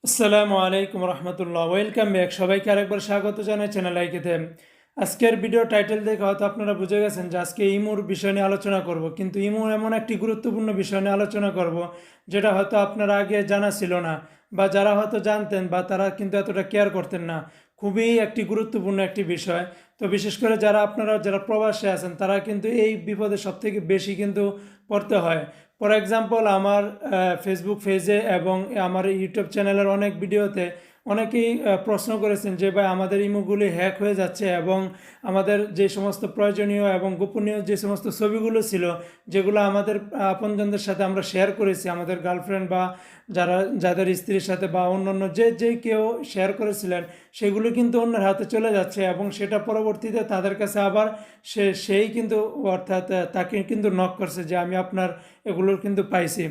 আসসালামু আলাইকুম রহমতুল্লাহ, welcome back. সবাইকে আরেকবার স্বাগত জানাই চ্যানেল আইকেতে। আজকের ভিডিও টাইটেল দেখে হয়তো আপনারা বুঝে গেছেন যে আজকে ইমুর বিষয় নিয়ে আলোচনা করব, কিন্তু ইমু এমন একটি গুরুত্বপূর্ণ বিষয় নিয়ে আলোচনা করব যেটা হয়তো আপনারা আগে জানা ছিল না, বা যারা হয়তো জানতেন বা তারা কিন্তু এতটা কেয়ার করতেন না। খুবই একটি গুরুত্বপূর্ণ একটি বিষয়। তো বিশেষ করে যারা প্রবাসে আছেন তারা কিন্তু এই বিপদে সবথেকে বেশি কিন্তু পড়তে হয়। ফর এক্সাম্পল, আমার ফেসবুক পেজে এবং আমার ইউটিউব চ্যানেলের অনেক ভিডিওতে অনেকেই প্রশ্ন করেছেন যে ভাই, আমাদের ইমোগুলি হ্যাক হয়ে যাচ্ছে এবং আমাদের যে সমস্ত প্রয়োজনীয় এবং গোপনীয় যে সমস্ত ছবিগুলো ছিল, যেগুলো আমাদের আপনজনদের সাথে আমরা শেয়ার করেছি, আমাদের গার্লফ্রেন্ড বা যাদের স্ত্রীর সাথে বা অন্যান্য যে কেউ শেয়ার করেছিলেন, সেগুলো কিন্তু অন্যের হাতে চলে যাচ্ছে এবং সেটা পরবর্তীতে তাদের কাছে আবার সেই কিন্তু, অর্থাৎ তাকে কিন্তু নক করছে যে আমি আপনার এগুলোর কিন্তু পাইছি।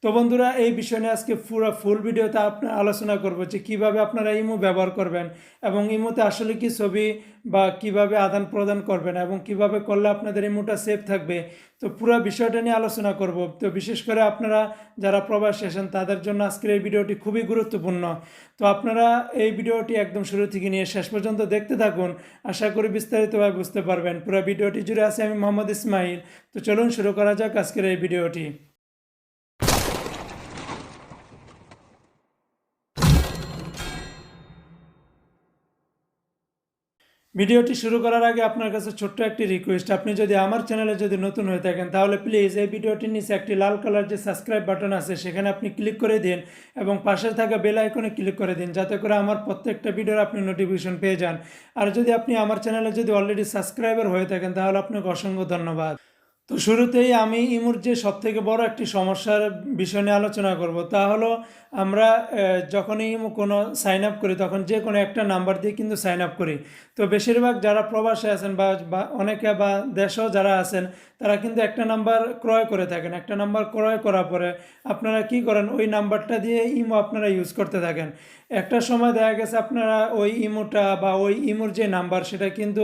তো বন্ধুরা, এই বিষয় নিয়ে আজকে পুরো ফুল ভিডিওতে আপনার আলোচনা করব যে কিভাবে আপনারা ইমো ব্যবহার করবেন এবং ইমোতে আসলে কি ছবি বা কিভাবে আদান প্রদান করবেন এবং কিভাবে করলে আপনাদের ইমোটা সেফ থাকবে। তো পুরো বিষয়টা নিয়ে আলোচনা করব। তো বিশেষ করে আপনারা যারা প্রবাসী আছেন তাদের জন্য আজকের এই ভিডিওটি খুবই গুরুত্বপূর্ণ। তো আপনারা এই ভিডিওটি একদম শুরু থেকে নিয়ে শেষ পর্যন্ত দেখতে থাকুন। আশা করি বিস্তারিতভাবে বুঝতে পারবেন। পুরো ভিডিওটি জুড়ে আছে আমি মোহাম্মদ ইসমাইল। তো চলুন শুরু করা যাক আজকের এই ভিডিওটি। ভিডিওটি শুরু করার আগে আপনার কাছে ছোট্ট একটি রিকোয়েস্ট, আপনি যদি আমার চ্যানেলে যদি নতুন হয়ে থাকেন তাহলে প্লিজ এই ভিডিওটির নিচে একটি লাল কালার যে সাবস্ক্রাইব বাটন আছে সেখানে আপনি ক্লিক করে দিন এবং পাশে থাকা বেল আইকনে ক্লিক করে দিন, যাতে করে আমার প্রত্যেকটা ভিডিওর আপনি নোটিফিকেশন পেয়ে যান। আর যদি আপনি আমার চ্যানেলে যদি অলরেডি সাবস্ক্রাইবার হয়ে থাকেন তাহলে আপনাকে অসংখ্য ধন্যবাদ। তো শুরুতেই আমি ইমুর যে সবথেকে বড় একটি সমস্যার বিষয় নিয়ে আলোচনা করব, তা হলো আমরা যখনই ইমো কোনো সাইন আপ করি তখন যে কোনো একটা নাম্বার দিয়ে কিন্তু সাইন আপ করি। তো বেশিরভাগ যারা প্রবাসে আছেন বা অনেকে বা দেশেও যারা আছেন তারা কিন্তু একটা নাম্বার ক্রয় করে থাকেন। একটা নাম্বার ক্রয় করার পরে আপনারা কি করেন, ওই নাম্বারটা দিয়ে ইমো আপনারা ইউজ করতে থাকেন। একটা সময় দেখা গেছে আপনারা ওই ইমোটা বা ওই ইমোর যে নাম্বার সেটা কিন্তু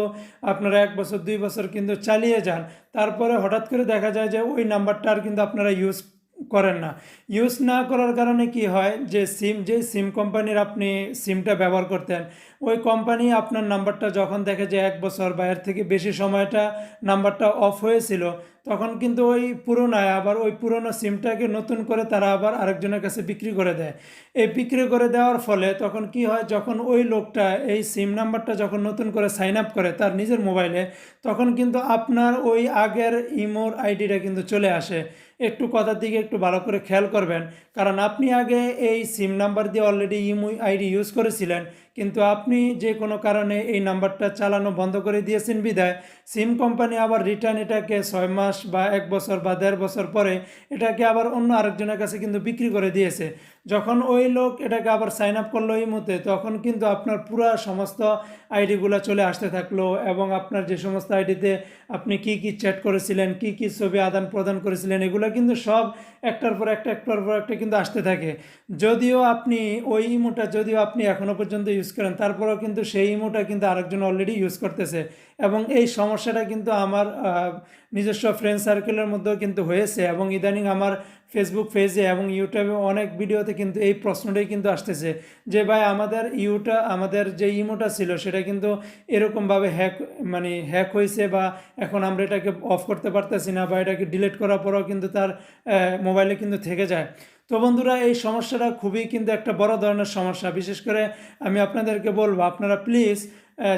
আপনারা 1 বছর 2 বছর কিন্তু চালিয়ে যান। তারপরে হঠাৎ করে দেখা যায় যে ওই নাম্বারটা আর কিন্তু আপনারা ইউজ করেন না। ইউজ না করার কারণে কি হয়, যে সিম কোম্পানির আপনি সিমটা ব্যবহার করতেন, ওই কোম্পানি আপনার নাম্বারটা যখন দেখে যে 1 বছর বা এর থেকে বেশি সময়টা নাম্বারটা অফ হয়েছিল, তখন কিন্তু ওই পুরোনায় আবার ওই পুরনো সিমটাকে নতুন করে তারা আবার আরেকজনের কাছে বিক্রি করে দেয়। এই বিক্রি করে দেওয়ার ফলে তখন কি হয়, যখন ওই লোকটা এই সিম নাম্বারটা যখন নতুন করে সাইন আপ করে তার নিজের মোবাইলে, তখন কিন্তু আপনার ওই আগের ইমোর আইডিটা কিন্তু চলে আসে। একটু কথার দিকে একটু ভালো করে খেয়াল করবেন, কারণ আপনি আগে এই সিম নাম্বার দিয়ে অলরেডি ইমো আইডি ইউজ করেছিলেন, কিন্তু আপনি যে কোনো কারণে এই নাম্বারটা চালানো বন্ধ করে দিয়েছেন বিধায় সিম কোম্পানি আবার রিটার্ন এটাকে 6 মাস বা 1 বছর বা 1.5 বছর পরে এটাকে আবার অন্য আরেকজনের কাছে কিন্তু বিক্রি করে দিয়েছে। যখন ওই লোক এটাকে আবার সাইন আপ করলো এই মতে, তখন কিন্তু আপনার পুরো সমস্ত আইডিগুলো চলে আসতে থাকলো এবং আপনার যে সমস্ত আইডিতে আপনি কি কি চ্যাট করেছিলেন, কি কি ছবি আদান প্রদান করেছিলেন, এগুলো কিন্তু সব একটার পর একটা কিন্তু আসতে থাকে। যদিও আপনি এখনও পর্যন্ত ইউজ করেন, তারপরেও কিন্তু সেই ইমোটা কিন্তু আরেকজন অলরেডি ইউজ করতেছে। এবং এই সমস্যাটা কিন্তু আমার নিজস্ব ফ্রেন্ড সার্কেলের মধ্যেও কিন্তু হয়েছে এবং ইদানিং আমার ফেসবুক পেজে এবং ইউটিউবে অনেক ভিডিওতে কিন্তু এই প্রশ্নটাই কিন্তু আসতেছে যে ভাই, আমাদের যে ইমোটা ছিল সেটা কিন্তু এরকমভাবে হ্যাক হয়েছে, বা এখন আমরা এটাকে অফ করতে পারতেছি না, বা এটাকে ডিলিট করার পরেও কিন্তু তার মোবাইলে কিন্তু থেকে যায়। তো বন্ধুরা, এই সমস্যাটা খুবই কিন্তু একটা বড় ধরনের সমস্যা। বিশেষ করে আমি আপনাদেরকে বলবো, আপনারা প্লিজ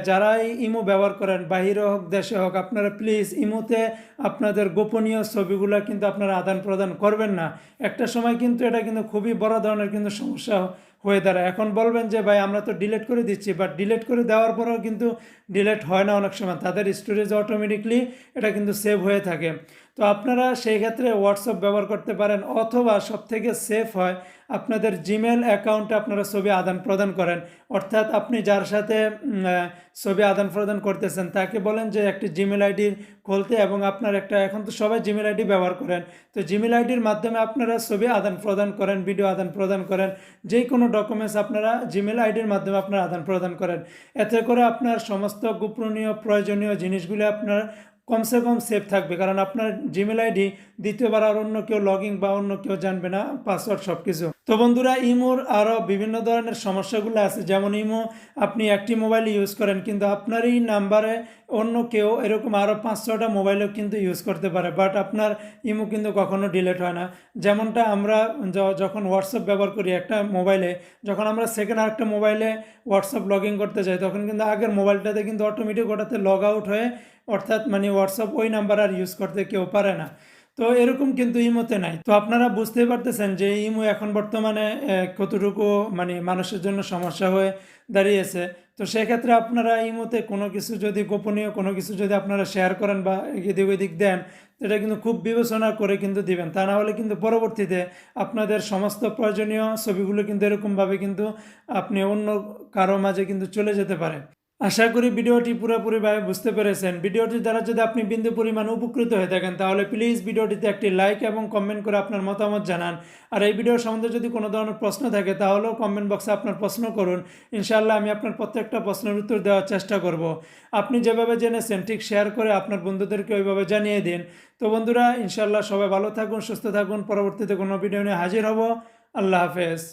যারাই ইমো ব্যবহার করেন, বাহিরে হোক দেশে হোক, আপনারা প্লিজ ইমোতে আপনাদের গোপনীয় ছবিগুলো কিন্তু আপনারা আদান প্রদান করবেন না। একটা সময় কিন্তু এটা কিন্তু খুবই বড় ধরনের কিন্তু সমস্যা হয়ে দাঁড়ায়। এখন বলবেন যে ভাই, আমরা তো ডিলিট করে দিচ্ছি, বাট ডিলিট করে দেওয়ার পরেও কিন্তু ডিলিট হয় না অনেক সময়, তাদের স্টোরেজে অটোমেটিকলি এটা কিন্তু সেভ হয়ে থাকে। তো আপনারা সেই ক্ষেত্রে হোয়াটসঅ্যাপ ব্যবহার করতে পারেন, অথবা সবথেকে সেফ হয় আপনাদের জিমেল অ্যাকাউন্টে আপনারা ছবি আদান প্রদান করেন। অর্থাৎ আপনি যার সাথে ছবি আদান প্রদান করতেছেন তাকে বলেন যে একটি জিমেল আইডি খুলতে, এবং আপনার এখন তো সবাই জিমেল আইডি ব্যবহার করেন, তো জিমেল আইডির মাধ্যমে আপনারা ছবি আদান প্রদান করেন, ভিডিও আদান প্রদান করেন, যে কোনো ডকুমেন্টস আপনারা জিমেল আইডির মাধ্যমে আপনারা আদান প্রদান করেন। এতে করে আপনার সমস্ত গোপনীয় প্রয়োজনীয় জিনিসগুলো আপনার কমসে কম সেফ থাকবে, কারণ আপনার জিমেল আইডি দ্বিতীয়বার আর অন্য কেউ লগইন বা অন্য কেউ জানবে না, পাসওয়ার্ড সব কিছু। তো বন্ধুরা, ইমোর আরও বিভিন্ন ধরনের সমস্যাগুলো আছে, যেমন ইমো আপনি একটি মোবাইল ইউজ করেন, কিন্তু আপনার এই নাম্বারে অন্য কেউ এরকম আরও 5-6টা মোবাইলও কিন্তু ইউজ করতে পারে, বাট আপনার ইমো কিন্তু কখনো ডিলিট হয় না। যেমনটা আমরা যখন হোয়াটসঅ্যাপ ব্যবহার করি একটা মোবাইলে, যখন আমরা সেকেন্ড আরেকটা মোবাইলে হোয়াটসঅ্যাপ লগ ইন করতে যাই, তখন কিন্তু আগের মোবাইলটাতে কিন্তু অটোমেটিক ওটাতে লগ আউট হয়ে, অর্থাৎ মানে হোয়াটসঅ্যাপ ওই নাম্বার আর ইউজ করতে কেউ পারে না। তো এরকম কিন্তু ইমোতে নাই। তো আপনারা বুঝতেই পারতেছেন যে ইমো এখন বর্তমানে কতটুকু মানে মানুষের জন্য সমস্যা হয়ে দাঁড়িয়েছে। তো সেক্ষেত্রে আপনারা ইমোতে কোনো কিছু যদি গোপনীয় কোনো কিছু যদি আপনারা শেয়ার করেন বা এদিক ওদিক দেন, এটা কিন্তু খুব বিবেচনা করে কিন্তু দিবেন, তা না হলে কিন্তু পরবর্তীতে আপনাদের সমস্ত প্রয়োজনীয় ছবিগুলো কিন্তু এরকমভাবে কিন্তু আপনি অন্য কারো মাঝে কিন্তু চলে যেতে পারে। আশা করি ভিডিওটি পুরোপুরিভাবে বুঝতে পেরেছেন। ভিডিওটি দ্বারা যদি আপনি বিন্দু পরিমাণ উপকৃত হয়ে থাকেন, তাহলে প্লিজ ভিডিওটিতে একটি লাইক এবং কমেন্ট করে আপনার মতামত জানান। আর এই ভিডিও সম্বন্ধে যদি কোনো ধরনের প্রশ্ন থাকে, তাহলেও কমেন্ট বক্সে আপনার প্রশ্ন করুন। ইনশাআল্লাহ আমি আপনার প্রত্যেকটা প্রশ্নের উত্তর দেওয়ার চেষ্টা করব। আপনি যেভাবে জেনেছেন ঠিক শেয়ার করে আপনার বন্ধুদেরকে ওইভাবে জানিয়ে দিন। তো বন্ধুরা, ইনশাআল্লাহ সবাই ভালো থাকুন, সুস্থ থাকুন। পরবর্তীতে কোনো ভিডিও নিয়ে হাজির হব। আল্লাহ হাফেজ।